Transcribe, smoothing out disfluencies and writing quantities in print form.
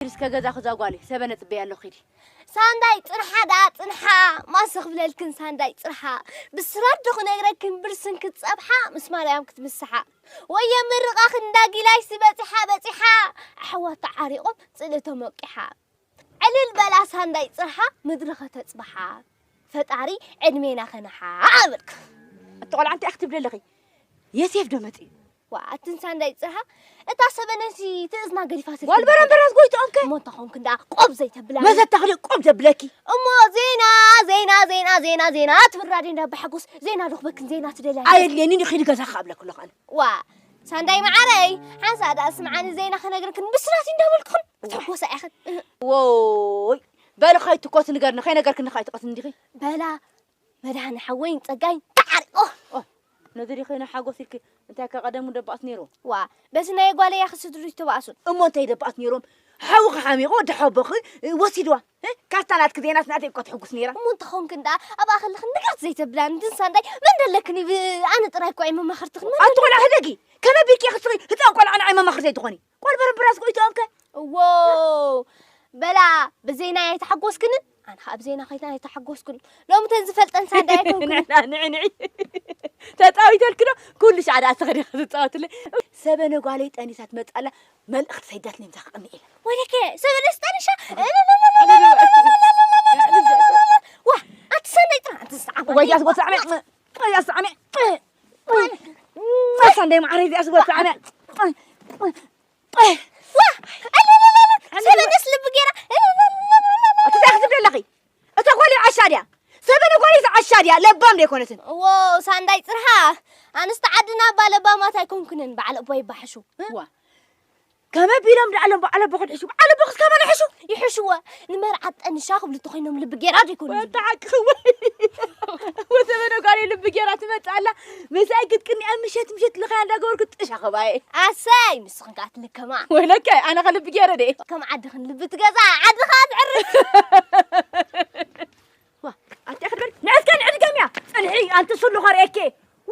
رسكا جزا خذا قالي سبنة بيالله خيري سانداي طرحة دا طرحة ما سخبللكن سانداي طرحة بسرد خنيركن برسن كتصبحة مسماريام كتمسحة ويا مرقة خنداقي لايسي بطيحة أحوات عريقهم صلتهم موقحة علل بلا سانداي طرحة مدرخة تصبحة فتعري عدمينا خنحة عامرك تقول أنت أختي بللغي يا سيف دمتي وأتن سانداي طرحة أتعصبنسي تأزنا قريفات والبرم براس قويت أنك مو تخون كندا قب زي تبلا ماذا تخلي قم تبلكي أمو زينة تفرادين بحقوس زينة رخبك زينة تدلع أي اللي نيني خيري جزا خابلك كل خان سانداي معري حاسة هذا أسمعني زينة خنا قركن بسراتين دابلكن تحقوس أخذ ووي بلا خاي تقوت نقرنا خينا قركن خاي تقوت ندخي بلا مدهن حوين تجاين تعري نذري خينا حقوسك أنت كقدم ودبأت نيرو بس إنه يقول يا أخي صدري تبعسون أمو أنت يدبأت نيرو حوق حامي قد حبخي وسيدوا كاستانات كذينات نادي قد حقوس نيرة مو تخون كندا أبا أخلي خندقات زي تبلان دين سانداي من دلكني أنا تراك وعي ما خرتك أنتوا ولا هدقي كما بيك يا أخي تقول أنا عيما ما خرتي تغني قول برم براس قويت أنك واو بلا بزينا يتحقوس كنن أنا خاب زينا خيتنا يتحقوس كنن لو متنزفلت أنسى دايكم نعي تتاوي تلكنا كل شعر أسغري خذت لي سبنا قاليت أني سات مسألة من أخت سيدات لي مزخني إله ولك سبنا استنشا لا واه أتصنع أتصنع ويا أسقط سامع ويا سامع ما صندي معرض أسقط سامع واه لا سبنا نسلب بقيرة أتأخذ باللغي أتقولي عشاريا سبنا قولي عشاريا لبام لي كونتن واو سانداي صرها أنا استعدنا بالبا ما تكون كنن بعل أبوي بحشو كما بيلم على بخد حشو على بخد كمان حشو يحشوا نمر عط أن شاخب لتخينهم لبقيرات يكون وتعك وسبنا قالي لبقيرات مسألة مساجد كني مشيت لخان داقور كنت شاخباي عساي مسخن قالت لك كمان ولك أنا غلب بقيرة دي كم عدخن لبت جزا عدخن عرف أنت أخذ بالك ناس كان عند جميع الحين أنت صلوا خاريكي